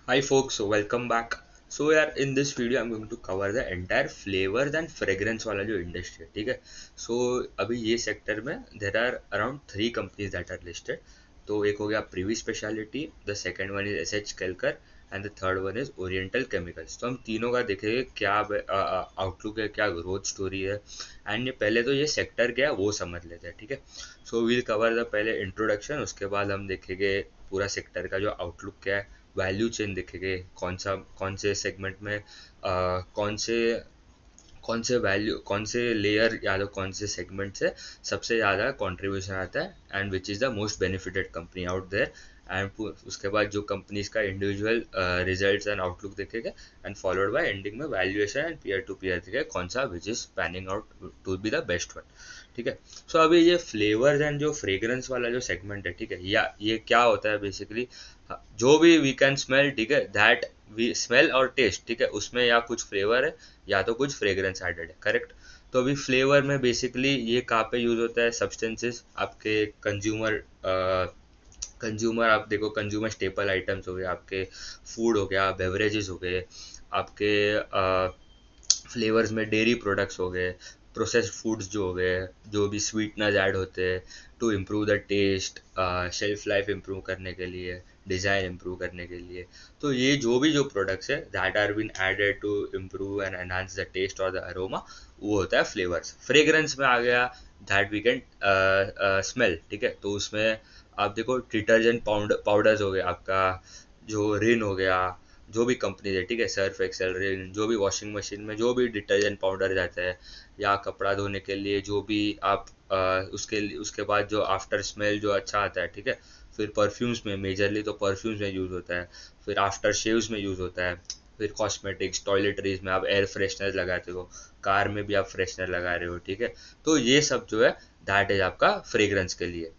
Hi folks, so welcome back. So यार in this video I'm going to cover the entire flavors and fragrance वाला जो industry है, ठीक है. So अभी ये sector में there are around three companies that are listed. तो एक हो गया Privi Speciality, the second one is SH Kelkar and the third one is Oriental Chemicals. तो हम तीनों का देखेंगे क्या आउटलुक है, क्या ग्रोथ स्टोरी है एंड ये पहले तो ये सेक्टर क्या है वो समझ लेते हैं, ठीक है. सो वील कवर द पहले इंट्रोडक्शन, उसके बाद हम देखेंगे पूरा सेक्टर का जो आउटलुक क्या है, वैल्यू चेन देखेंगे कौन से सेगमेंट में कौन से वैल्यू कौन से लेयर या तो कौन से सेगमेंट से सबसे ज़्यादा कंट्रीब्यूशन आता है and which is the most benefited company out there. And उसके बाद जो कंपनीज का इंडिविजुअल रिजल्ट्स एंड आउटलुक देखेंगे एंड फॉलोड बाय एंडिंग में valuation and peer to peer देखेंगे कौन सा which is panning out to be the best one, ठीक है. सो अभी ये फ्लेवर्स एंड जो फ्रेग्रेंस वाला जो सेगमेंट है, ठीक है, या ये क्या होता है बेसिकली, जो भी वी कैन स्मेल, ठीक है, दैट वी स्मेल और टेस्ट, ठीक है, उसमें या कुछ फ्लेवर है या तो कुछ फ्रेग्रेंस एडेड है, करेक्ट. तो अभी फ्लेवर में बेसिकली ये कहाँ पे यूज होता है, सब्सटेंसेस आपके कंज्यूमर आप देखो, कंज्यूमर स्टेपल आइटम्स हो गए आपके, फूड हो गया, बेवरेजेस हो गए आपके, फ्लेवर्स में डेयरी प्रोडक्ट्स हो गए, प्रोसेस्ड फूड्स जो हो गए, जो भी स्वीटनर्स ऐड होते हैं to improve the taste, shelf life improve करने के लिए, डिज़ाइन इम्प्रूव करने के लिए. तो ये जो प्रोडक्ट्स है that are been added to improve and enhance the taste और द अरोमा, वो होता है फ्लेवर्स. फ्रेग्रेंस में आ गया दैट वी कैन स्मेल, ठीक है. तो उसमें आप देखो डिटर्जेंट पाउडर्स हो गए आपका, जो रिन हो गया, जो भी कंपनी है, ठीक है, सर्फ एक्सेल, रिन, जो भी वॉशिंग मशीन में जो भी डिटर्जेंट पाउडर जाता है या कपड़ा धोने के लिए जो भी आप उसके बाद जो आफ्टर स्मेल जो अच्छा आता है, ठीक है. फिर परफ्यूम्स में मेजरली तो परफ्यूम्स में यूज़ होता है, फिर आफ्टर शेव्स में यूज़ होता है, फिर कॉस्मेटिक्स, टॉयलेटरीज में आप एयर फ्रेशनर लगाते हो, कार में भी आप फ्रेशनर लगा रहे हो, ठीक है. तो ये सब जो है दैट इज आपका फ्रेग्रेंस के लिए.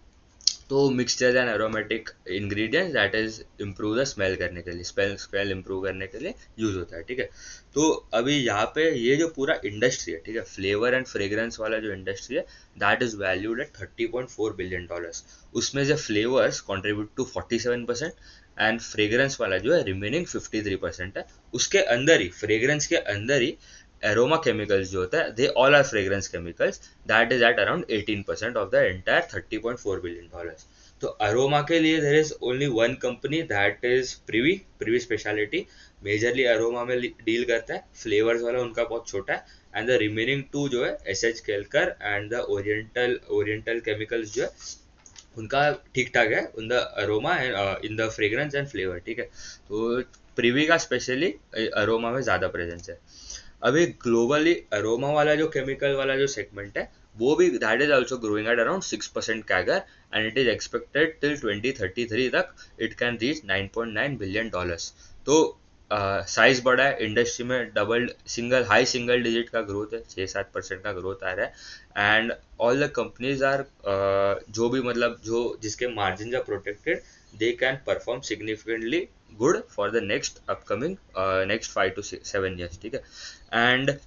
तो mixture and aromatic ingredients that is improve the smell करने के लिए, स्मेल इम्प्रूव करने के लिए यूज होता है, ठीक है. तो अभी यहाँ पे ये जो पूरा इंडस्ट्री है, ठीक है, फ्लेवर एंड फ्रेग्रेंस वाला जो इंडस्ट्री है that is valued at $30.4 billion. उसमें से flavours contribute to 47% and fragrance वाला जो है रिमेनिंग 53% है. उसके अंदर ही, फ्रेग्रेंस के अंदर ही, एरोमा केमिकल्स जो होता है they all are fragrance chemicals that is at around 18% of the entire $30.4 billion. तो अरोमा के लिए there is only one company that is Privi speciality, majorly aroma में डील करता है, फ्लेवर्स वाला उनका बहुत छोटा है. एंड द रिमेनिंग टू जो है S H Kelkar and the oriental chemicals जो है उनका ठीक ठाक है in the aroma and in the fragrance and flavour, ठीक है. तो प्रिवी का स्पेशली अरोमा में ज़्यादा प्रेजेंस है. अभी ग्लोबली अरोमा वाला जो केमिकल वाला जो सेगमेंट है वो भी that is also growing at around 6% CAGR and it is expected till 2033 तक इट कैन रीच $9.9 billion. तो साइज बड़ा है, इंडस्ट्री में डबल सिंगल डिजिट का ग्रोथ है, 6-7% का ग्रोथ आ रहा है. And all the companies are जो भी मतलब जो जिसके margin are protected, they can perform significantly good for the next upcoming next 5 to 7 years, ठीक है. एंड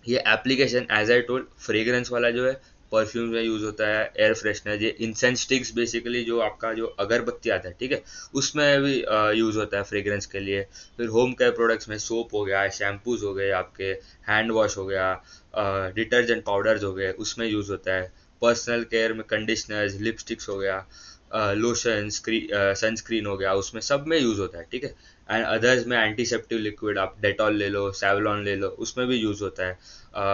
ये application as I told, fragrance वाला जो है परफ्यूम में यूज होता है, एयर फ्रेशनर, ये इंसेंस स्टिक्स बेसिकली जो आपका जो अगरबत्ती आता है, ठीक है, उसमें भी यूज होता है फ्रेग्रेंस के लिए. फिर होम केयर प्रोडक्ट्स में सोप हो गया, शैम्पूज हो गए आपके, हैंड वॉश हो गया, डिटर्जेंट पाउडर्स हो गए, उसमें यूज होता है. पर्सनल केयर में कंडीशनर्स, लिपस्टिक्स हो गया, लोशन, सनस्क्रीन हो गया, उसमें सब में यूज होता है, ठीक है. एंड अदर्स में एंटीसेप्टिव लिक्विड, आप डेटॉल ले लो, सैवलॉन ले लो, उसमें भी यूज होता है.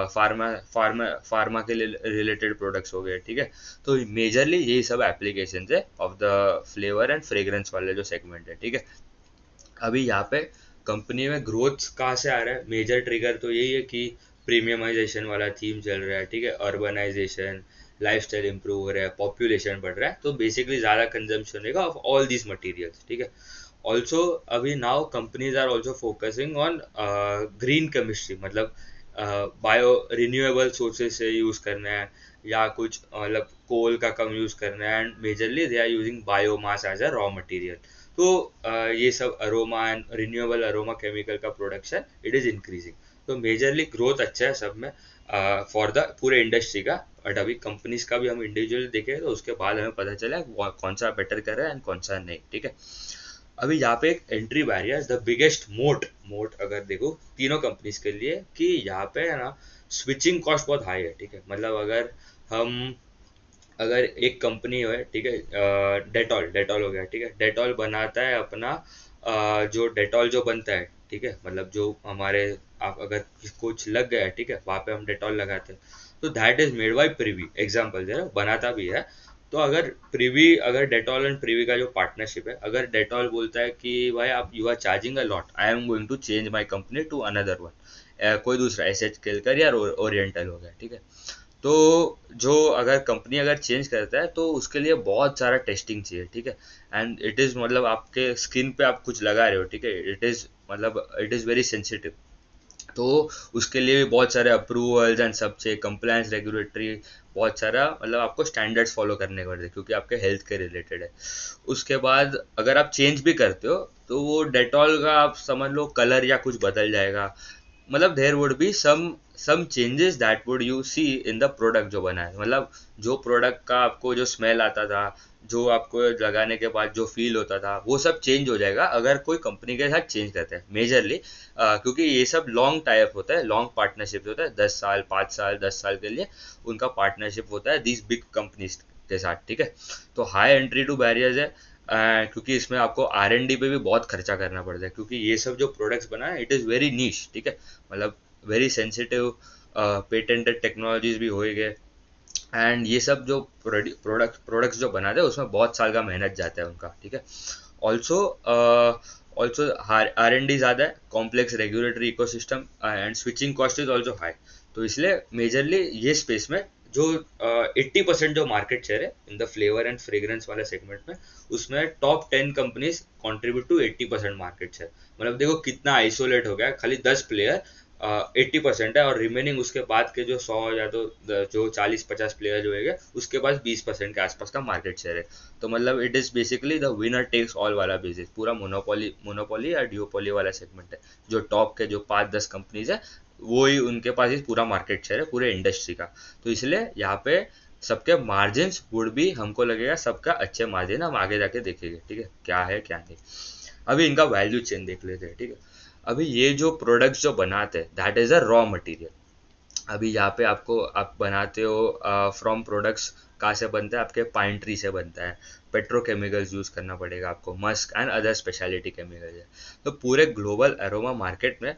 फार्मा के लिए रिलेटेड प्रोडक्ट्स हो गए, ठीक है. तो मेजरली यही सब एप्लीकेशन है of the flavour and fragrance वाले जो सेगमेंट है, ठीक है. अभी यहाँ पे कंपनी में ग्रोथ कहाँ से आ रहा है, मेजर ट्रिगर तो यही है कि प्रीमियमाइजेशन वाला थीम चल रहा है, ठीक है, अर्बनाइजेशन, लाइफस्टाइल इंप्रूव हो रहा है, पॉपुलेशन बढ़ रहा है, तो बेसिकली ज़्यादा कंजम्पशन रहेगा ऑफ ऑल दीज मटेरियल्स, ठीक है. ऑल्सो अभी now companies are also focusing on green chemistry, मतलब बायो रिन्यूएबल सोर्सेज से यूज़ करना है या कुछ मतलब कोल का कम यूज़ करना है, and majorly they are using biomass as a raw material. तो ये सब aroma and renewable aroma chemical का प्रोडक्शन इट इज़ इंक्रीजिंग. तो मेजरली ग्रोथ अच्छा है सब में फॉर द पूरे इंडस्ट्री का. बट अभी कंपनीज का भी हम इंडिविजुअली देखें तो उसके बाद हमें पता चला कौन सा बेटर कर रहा है एंड कौन सा नहीं, ठीक है. अभी यहाँ पे एक एंट्री बैरियर, द बिगेस्ट मोट मोट अगर देखो तीनों कंपनीज के लिए, कि यहाँ पे है ना स्विचिंग कॉस्ट बहुत हाई है, ठीक है। मतलब हम अगर एक कंपनी है, ठीक है, डेटॉल डेटॉल हो गया, ठीक है, डेटॉल बनाता है अपना, जो डेटॉल जो बनता है, ठीक है, मतलब जो हमारे, आप अगर कुछ लग गया है, ठीक है, वहाँ पे हम डेटॉल लगाते हैं, तो that is made by Privi, example दे रहा हूँ, बनाता भी है। तो अगर डेटॉल एंड प्रिवी का जो पार्टनरशिप है, अगर डेटॉल बोलता है कि भाई आप you are charging a lot, I am going to change my company to another one, कोई दूसरा एस एच केलकर या ओरिएंटल हो गया, ठीक है, तो जो अगर कंपनी अगर चेंज करता है तो उसके लिए बहुत सारा टेस्टिंग चाहिए, ठीक है। एंड इट इज़ मतलब आपके स्किन पे आप कुछ लगा रहे हो, ठीक है, इट इज़ वेरी सेंसिटिव, तो उसके लिए भी बहुत सारे अप्रूवल्स एंड सब चाहिए, कंप्लायंस, रेगुलेटरी, बहुत सारा, मतलब आपको स्टैंडर्ड्स फॉलो करने पड़ते हैं क्योंकि आपके हेल्थ के रिलेटेड है। उसके बाद अगर आप चेंज भी करते हो तो वो डेटॉल का आप समझ लो कलर या कुछ बदल जाएगा, मतलब there would be some changes that would you see in the product जो बना है, मतलब जो प्रोडक्ट का आपको जो स्मेल आता था, जो आपको लगाने के बाद जो फील होता था, वो सब चेंज हो जाएगा अगर कोई कंपनी के साथ चेंज करते हैं मेजरली, क्योंकि ये सब लॉन्ग टाइप होता है, लॉन्ग पार्टनरशिप होता है, 10 साल, 5 साल, 10 साल के लिए उनका पार्टनरशिप होता है दीज बिग कंपनीज के साथ, ठीक है। तो हाई एंट्री टू बैरियर्स है, क्योंकि इसमें आपको आर एन डी पे भी बहुत खर्चा करना पड़ता है, क्योंकि ये सब जो प्रोडक्ट्स बना है इट इज़ वेरी नीश, ठीक है, मतलब वेरी सेंसिटिव, पेटेंटेड टेक्नोलॉजीज भी होएंगे, एंड ये सब जो प्रोडक्ट्स जो बनाते हैं उसमें बहुत साल का मेहनत जाता है उनका, ठीक है। Also also R and D ज़्यादा है, complex regulatory ecosystem and switching cost is also high, तो इसलिए मेजरली ये स्पेस में जो 80% जो मार्केट शेयर है in the flavour and fragrance वाले सेगमेंट में, उसमें top 10 companies contribute to 80% market share. मतलब देखो कितना आइसोलेट हो गया, खाली 10 प्लेयर 80% है, और रिमेनिंग उसके बाद के जो 100 या तो जो 40-50 प्लेयर जो है उसके पास 20% के आसपास का मार्केट शेयर है। तो मतलब it is basically the winner takes all वाला बिजनेस, पूरा मोनोपोली मोनोपोली या डिओपोली वाला सेगमेंट है। जो टॉप के जो 5-10 कंपनीज है वो ही उनके पास ही पूरा मार्केट शेयर है पूरे इंडस्ट्री का, तो इसलिए यहाँ पे सबके मार्जिन वुड भी, हमको लगेगा सबका अच्छे मार्जिन, हम आगे जाके देखेंगे, ठीक है, क्या है क्या नहीं। अभी इनका वैल्यू चेन देख लेते हैं, ठीक है। अभी ये जो प्रोडक्ट्स जो बनाते हैं that is a raw material. अभी यहाँ पे आपको आप बनाते हो फ्रॉम प्रोडक्ट्स, कहाँ से बनता है, आपके पाइन ट्री से बनता है, पेट्रोकेमिकल्स यूज करना पड़ेगा आपको, Musk and other speciality chemicals है। तो पूरे ग्लोबल एरोमा मार्केट में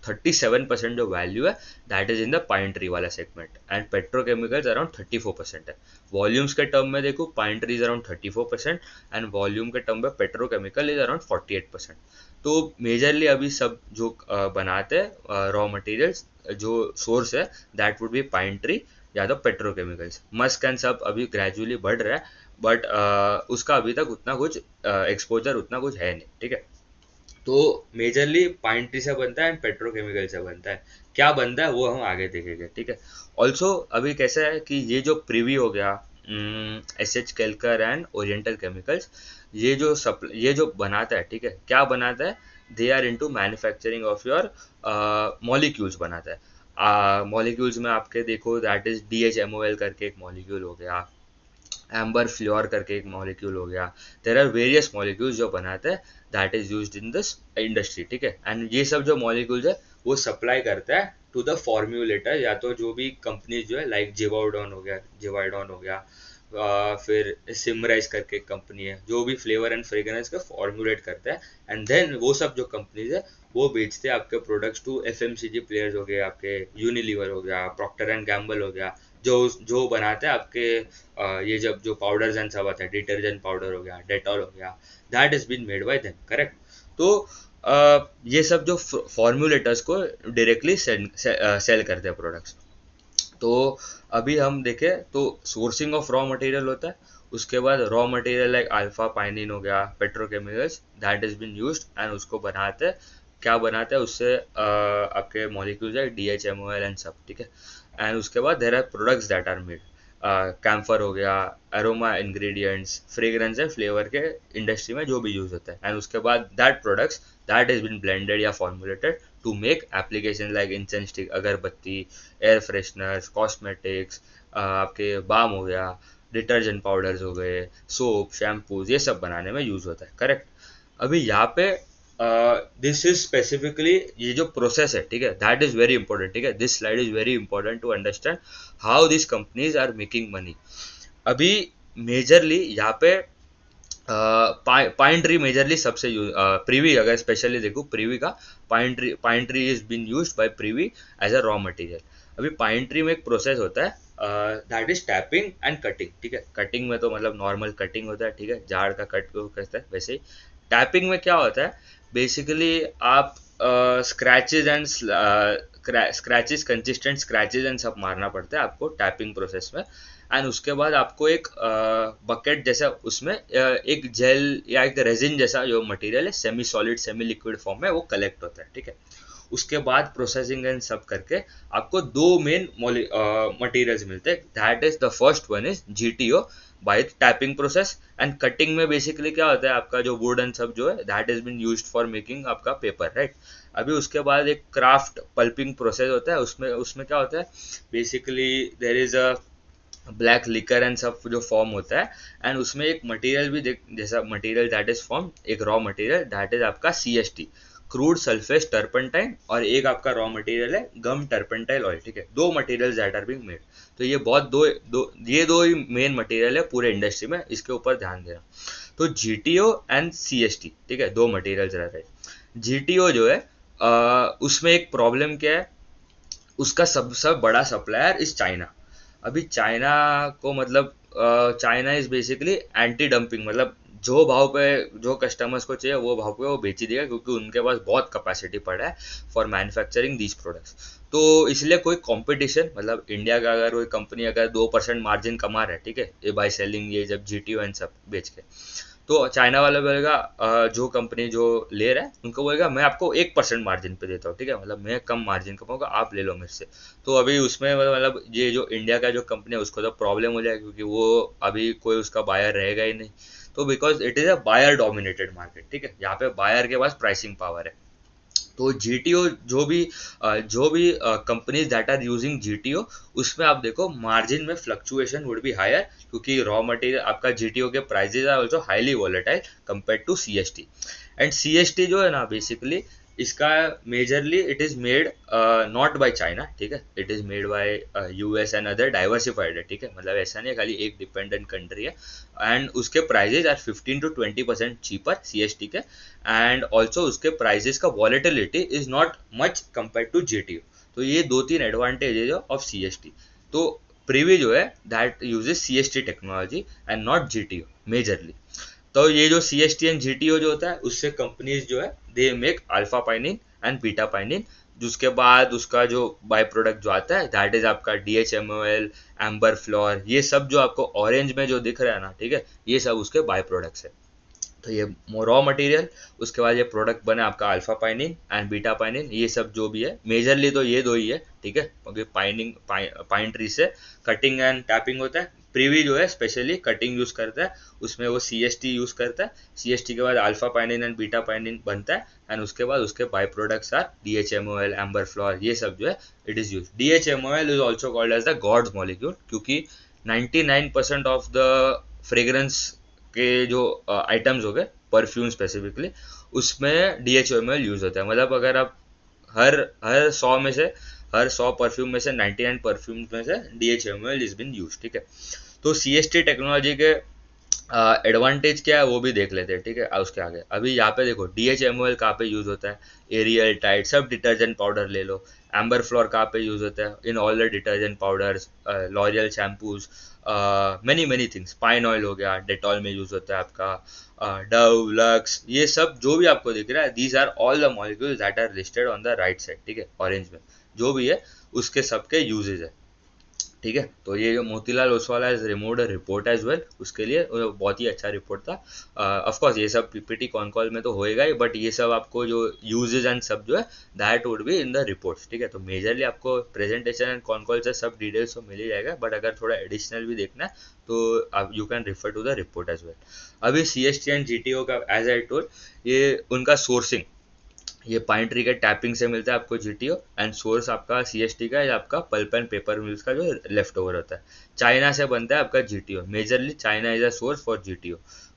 37% जो वैल्यू है that is in the pine tree वाला सेगमेंट, एंड पेट्रोकेमिकल्स अराउंड 34% है। वॉल्यूम्स के टर्म में देखो pine tree is around 34%, and volume के टर्म में पेट्रोकेमिकल इज अराउंड 48%। तो मेजरली अभी सब जो बनाते हैं रॉ मटेरियल्स, जो सोर्स है that would B pine tree या तो पेट्रोकेमिकल्स, मस्क एंड सब अभी ग्रेजुअली बढ़ रहा है, बट उसका अभी तक उतना कुछ एक्सपोजर उतना कुछ है नहीं, ठीक है। तो मेजरली पाइन ट्री से बनता है एंड पेट्रोकेमिकल से बनता है, क्या बनता है वो हम आगे देखेंगे, ठीक है। ऑल्सो अभी कैसा है कि ये जो प्रीवी हो गया, S H Kelkar and oriental chemicals, ये जो बनाता है, ठीक है, क्या बनाता है, they are into manufacturing of your molecules बनाता है। मॉलिक्यूल्स में आपके देखो that is D H M O L करके एक मॉलिक्यूल हो गया, एम्बर फ्लोर करके एक मॉलिक्यूल हो गया, देर आर वेरियस मॉलिक्यूल्स जो बनाते हैं that is used in this industry, ठीक है। एंड ये सब जो मॉलिक्यूल्स है वो सप्लाई करता है टू द फॉर्म्यूलेटर, या तो जो भी कंपनी जो है लाइक जिवाइडॉन हो गया, फिर सिमराइज करके एक कंपनी है जो भी फ्लेवर एंड फ्रेग्रेंस का फॉर्मुलेट करता है, एंड देन वो सब जो कंपनीज है वो बेचते हैं आपके प्रोडक्ट्स टू एफएमसीजी प्लेयर्स हो गए, आपके यूनिलीवर हो गया, प्रॉक्टर एंड गैम्बल हो गया, जो जो बनाते हैं आपके ये जब जो पाउडर्स एंड सब आता है, डिटर्जेंट पाउडर हो गया, डेटॉल हो गया, that is been made by them, correct. तो ये सब जो फॉर्मुलेटर्स को डायरेक्टली सेल करते हैं प्रोडक्ट्स। तो अभी हम देखें तो सोर्सिंग ऑफ रॉ मटेरियल होता है, उसके बाद raw material like alpha pinene हो गया, petrochemicals that is been used, and उसको बनाते हैं, क्या बनाते हैं उससे आपके मॉलिक्यूल्स है D H M O L and सब, ठीक है। एंड उसके बाद there are products that are made, camphor हो गया, aroma ingredients, fragrance and flavour के इंडस्ट्री में जो भी यूज होता है, एंड उसके बाद that products that is been blended या formulated to make application like incense stick, agarbatti, air fresheners, cosmetics, आपके बाम हो गया, डिटर्जेंट पाउडर्स हो गए, सोप, शैम्पूज, ये सब बनाने में यूज होता है, करेक्ट। अभी यहाँ पे दिस इज स्पेसिफिकली ये जो प्रोसेस है, ठीक है, दैट इज वेरी इंपॉर्टेंट, ठीक है, this slide is very important to understand how this companies are making money. अभी मेजरली यहाँ पे पाइन ट्री मेजरली सबसे यूज, प्रीवी अगर स्पेशली देखो प्रीवी का, pine tree is been used by Privi as a raw material. अभी पाइन ट्री में एक प्रोसेस होता है that is tapping and cutting, ठीक है, कटिंग में तो मतलब नॉर्मल कटिंग होता है, ठीक है, झाड़ का कट को कहते हैं, वैसे ही टैपिंग में क्या होता है, बेसिकली आप scratches and scratches, consistent scratches and सब मारना पड़ता है आपको टैपिंग प्रोसेस में। एंड उसके बाद आपको एक बकेट जैसा उसमें एक जेल या एक रेजिन जैसा जो मटेरियल है semi solid semi liquid form में वो कलेक्ट होता है, ठीक है। उसके बाद प्रोसेसिंग एंड सब करके आपको दो मेन मटेरियल्स मिलते हैं, that is the first one is GTO bye tapping process. And cutting में बेसिकली क्या होता है, आपका जो वुड एंड सब जो है that is been used for making आपका पेपर, राइट। अभी उसके बाद एक क्राफ्ट पल्पिंग प्रोसेस होता है, उसमें उसमें क्या होता है, basically there is a black liquor and सब जो फॉर्म होता है। एंड उसमें एक मटेरियल भी जैसा मटेरियल दैट इज फॉर्म, एक रॉ मटेरियल दैट इज आपका CST, क्रूड सल्फेज टर्पेंटाइन, और एक आपका रॉ मटेरियल है गम टर्पेंटाइल ऑयल, ठीक है, दो material that are being made. तो ये बहुत ये दो ही मेन मटेरियल है पूरे इंडस्ट्री में, इसके ऊपर ध्यान देना। तो GTO एंड CST, ठीक है, दो मटेरियल्स रहते हैं। GTO जो है उसमें एक प्रॉब्लम क्या है, उसका सबसे बड़ा सप्लायर इज चाइना। अभी चाइना को मतलब China is basically anti dumping, मतलब जो भाव पे जो कस्टमर्स को चाहिए वो भाव पे वो बेच ही देगा, क्योंकि उनके पास बहुत कैपेसिटी पड़ा है फॉर मैन्युफैक्चरिंग दीज प्रोडक्ट्स। तो इसलिए कोई कंपटीशन, मतलब इंडिया का अगर कोई कंपनी अगर 2% मार्जिन कमा रहा है, ठीक है, ये बाय सेलिंग ये जब GTO एंड सब बेच के, तो चाइना वाला बोलेगा जो कंपनी जो ले रहा है उनको बोलेगा मैं आपको 1% मार्जिन पे देता हूँ, ठीक है, मतलब मैं कम मार्जिन कमाऊंगा, आप ले लो मेरे से। तो अभी उसमें मतलब ये जो इंडिया का जो कंपनी है उसको तो प्रॉब्लम हो जाएगी, क्योंकि वो अभी कोई उसका बायर रहेगा ही नहीं। तो because it is a buyer dominated market, ठीक है, यहाँ पे बायर के पास प्राइसिंग पावर है। तो GTO जो भी companies that are using GTO, उसमें आप देखो मार्जिन में फ्लक्चुएशन वुड बी हायर, क्योंकि रॉ मटेरियल आपका GTO के prices are also highly volatile compare to CST। And CST जो है ना बेसिकली इसका majorly it is made not by China, ठीक है, it is made by US and other diversified है, ठीक है, मतलब ऐसा नहीं खाली एक डिपेंडेंट कंट्री है। एंड उसके prizes are 15 to 20% cheaper CST के। एंड ऑल्सो उसके प्राइजेस का volatility is not much compare to GTO। तो ये दो तीन एडवांटेजेज ऑफ CST। तो प्रीवी जो है that uses CST technology and not GTO majorly. तो ये जो CST एंड GTO जो होता है उससे कंपनीज जो है they make alpha pinene and beta pinene, जिसके बाद उसका जो बाय प्रोडक्ट जो आता है दैट इज आपका DHMOL, एम्बर फ्लोर, ये सब जो आपको ऑरेंज में जो दिख रहा है ना, ठीक है, ये सब उसके बाय प्रोडक्ट्स है। तो ये रॉ मटेरियल, उसके बाद ये प्रोडक्ट बने आपका alpha pinene and beta pinene, ये सब जो भी है मेजरली तो ये दो ही है, ठीक है, क्योंकि पाइन ट्री से कटिंग एंड टैपिंग होता है। प्रीवी जो है स्पेशली कटिंग यूज करता है, उसमें वो CST यूज करता है, CST के बाद alpha pinene and beta pinene बनता है। एंड उसके बाद उसके by products are DHMOL, amber fleur, ये सब जो है it is use. DHMOL is also called as the God's molecule, क्योंकि 99% ऑफ द फ्रेग्रेंस के जो आइटम्स हो गए परफ्यूम स्पेसिफिकली, उसमें DHMOL यूज होता है। मतलब अगर आप हर हर 100 में से, हर 100 परफ्यूम में से 99 परफ्यूम में से DHMOL इज बिन यूज, ठीक है। तो CST टेक्नोलॉजी के एडवांटेज क्या है वो भी देख लेते हैं, ठीक है, उसके आगे। अभी यहाँ पे देखो DHMOL कहाँ पे यूज होता है, एरियल टाइड सब डिटर्जेंट पाउडर ले लो। एम्बर फ्लोर कहाँ पे यूज होता है, in all the detergent powders, L'Oréal shampoos, many many things. Pine oil हो गया, डेटॉल में यूज होता है आपका, डव, लक्स, ये सब जो भी आपको दिख रहा है these are all the molecules that are listed on the right side, ठीक है, ऑरेंज में जो भी है उसके सबके यूजेज है, ठीक है। तो ये जो Motilal Oswal has removed a report as well, उसके लिए बहुत ही अच्छा रिपोर्ट था। ऑफ कोर्स ये सब PPT कॉन कॉल में तो होएगा ही, बट ये सब आपको जो यूजेज एंड सब जो है that would be in the reports, ठीक है। तो मेजरली आपको प्रेजेंटेशन एंड कॉन कॉल से सब डिटेल्स तो मिल ही जाएगा, बट अगर थोड़ा एडिशनल भी देखना है तो आप you can refer to the report as well. अभी CST एंड GTO का एज आई टोल्ड, ये उनका सोर्सिंग ये पाइन ट्री के टैपिंग से मिलता है आपको GTO, एंड सोर्स आपका CST का या आपका पल्प एंड पेपर मिल्स का जो लेफ्ट ओवर होता है। चाइना से बनता है आपका GTO, majorly China is a source for GTO।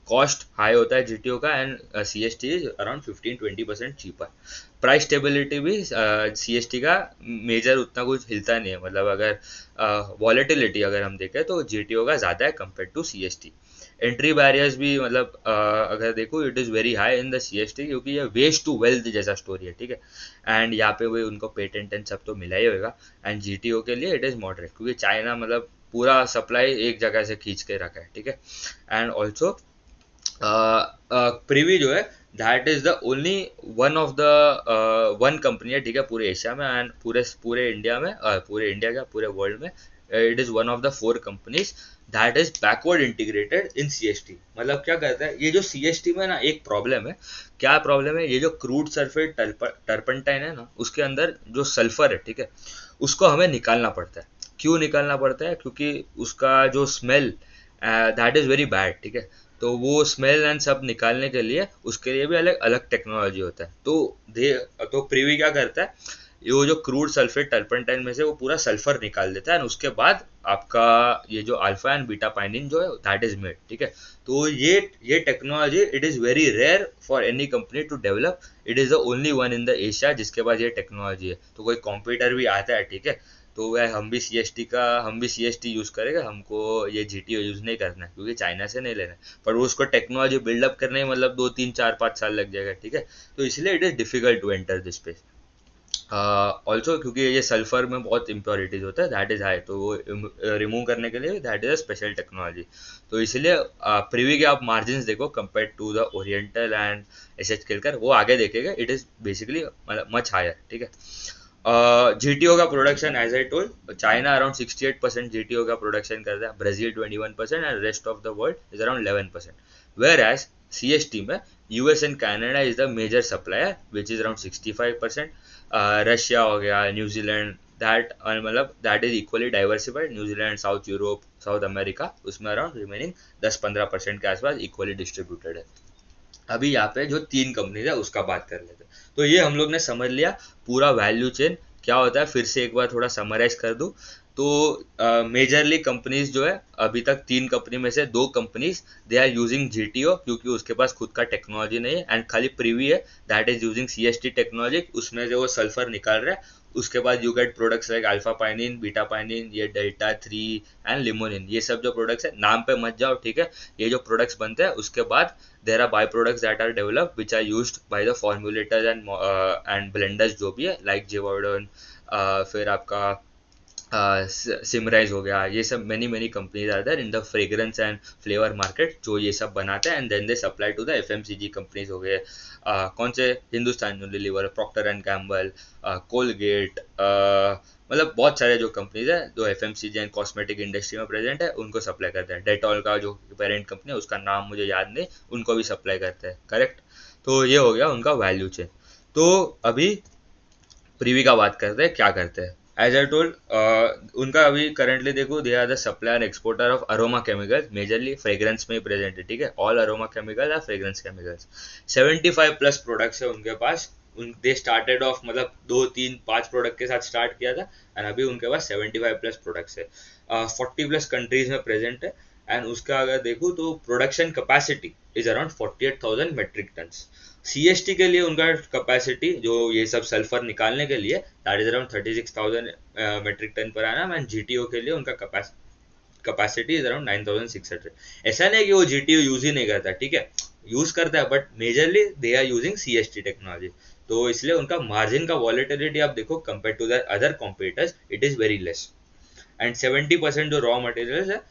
Cost high होता है जीटीओ का, and CST is around 15-20% cheaper. Price stability भी सीएसटी का मेजर उतना कुछ हिलता नहीं है, मतलब अगर वॉलेटिलिटी अगर हम देखें तो जीटीओ का ज़्यादा है compare to CST. Entry barriers भी मतलब अगर देखो it is very high in the CST, क्योंकि ये वेस्ट टू वेल्थ जैसा स्टोरी है, ठीक है। एंड यहाँ पे भी उनको पेटेंट एंड सब तो मिला ही होगा। एंड जीटीओ के लिए इट इज़ मॉडरेट, क्योंकि चाइना मतलब पूरा सप्लाई एक जगह से खींच के रखा है, ठीक है। एंड ऑल्सो प्रीवी जो है that is the only one of the one company है, ठीक है, पूरे एशिया में एंड पूरे पूरे इंडिया में, पूरे इंडिया क्या पूरे वर्ल्ड में it is one of the 4 companies that is backward integrated in CST. मतलब क्या कहता है ये जो सीएसटी में ना एक प्रॉब्लम है, क्या प्रॉब्लम है, ये जो क्रूड सल्फेट टर्पंटाइन है ना उसके अंदर जो सल्फर है, ठीक है, उसको हमें निकालना पड़ता है। क्यों निकालना पड़ता है? क्योंकि उसका जो smell that is very bad, ठीक है। तो वो स्मेल एंड सब निकालने के लिए उसके लिए भी अलग अलग टेक्नोलॉजी होता है। तो प्रीवी क्या करता है, ये जो क्रूड सल्फेट टर्पंटाइन में से वो पूरा सल्फर निकाल देता है, और उसके बाद आपका ये जो अल्फा एंड बीटा पाइनिन जो है दैट इज मेड, ठीक है। तो ये technology it is very rare for any company to develop. It is the only one in the Asia जिसके पास ये टेक्नोलॉजी है। तो कोई कॉम्पिटिटर भी आता है, ठीक है, तो वह हम भी सीएसटी यूज करेंगे, हमको ये जीटीओ यूज नहीं करना है क्योंकि चाइना से नहीं लेना है, पर वो उसको टेक्नोलॉजी बिल्डअप करने में मतलब 2 3 4 5 साल लग जाएगा, ठीक है। तो इसलिए it is difficult to enter this space. Also क्योंकि ये सल्फर में बहुत इम्प्योरिटीज होता है दैट इज हाई, तो वो रिमूव करने के लिए that is a special technology. तो इसलिए प्रीवी के आप मार्जिन देखो compare to the Oriental and S H Kelkar, वो आगे देखेगा it is basically much higher, ठीक है। जीटीओ का production as I told, China around 68% GTO का प्रोडक्शन करता है, Brazil 21% and rest of the world is around 11%। Where as CST में US and Canada is the major supplier which is around 65%। Russia हो गया, New Zealand, that मतलब that is equally diversified, New Zealand, south Europe, south America, उसमें around remaining 10-15% के आसपास equally distributed है। अभी यहाँ पे जो 3 कंपनीज है उसका बात कर लेते हैं। तो ये हम लोग ने समझ लिया पूरा वैल्यू चेन क्या होता है। फिर से एक बार थोड़ा समराइज कर दूं तो मेजरली कंपनीज जो है अभी तक 3 कंपनी में से 2 companies they are using GTO, क्योंकि उसके पास खुद का टेक्नोलॉजी नहीं है, एंड खाली प्रीवी है that is using CST technology, उसमें से वो सल्फर निकाल रहा है। उसके बाद you get products like alpha pinene, beta pinene, ये डेल्टा 3 एंड लिमोनिन, ये सब जो प्रोडक्ट्स है नाम पे मत जाओ, ठीक है। ये जो प्रोडक्ट्स बनते हैं उसके बाद there are by products that are developed which are used by the formulators and blenders जो भी है लाइक जेवॉर्डन, फिर आपका सिमराइज हो गया, ये सब many many companies are there in the fragrance and flavour market जो ये सब बनाते हैं, and then they supply to the FMCG companies हो गए। कौन से? Hindustan Unilever, Procter and Gamble, Colgate, मतलब बहुत सारे जो कंपनीज है जो एफएमसीजी एंड कॉस्मेटिक इंडस्ट्री में प्रेजेंट है उनको सप्लाई करते हैं। डेटॉल का जो पेरेंट कंपनी है उसका नाम मुझे याद नहीं, उनको भी सप्लाई करते हैं, करेक्ट। तो ये हो गया उनका वैल्यू चेन। तो अभी प्रीवी का बात करते हैं क्या करते हैं। एज आई टोल्ड उनका अभी करंटली देखो they are the supplier exporter of aroma chemicals, majorly fragrance में ही प्रेजेंट है, ठीक है। ऑल अरोमा केमिकल या फ्रेग्रेंस केमिकल्स, 75+ प्रोडक्ट्स है उनके पास। दे स्टार्टेड ऑफ मतलब 2 3 5 प्रोडक्ट के साथ स्टार्ट किया था, एंड अभी उनके पास 75+ प्रोडक्ट्स है, 40+ कंट्रीज में प्रेजेंट है। एंड उसका अगर देखो तो production capacity is around 48,000 metric tons. CST के लिए उनका कैपेसिटी जो ये सब सल्फर निकालने के लिए that is around 36,000 metric ton per annum, and GTO के लिए उनका कैपेसिटी इज अराउंड 9,600। ऐसा नहीं कि वो जीटीओ यूज ही नहीं करता, ठीक है, यूज करता है, but majorly they are using CST technology. तो इसलिए उनका मार्जिन का वॉलेटिलिटी आप देखो compare to the other competitors it is very less. And 70% जो रॉ मटेरियल्स है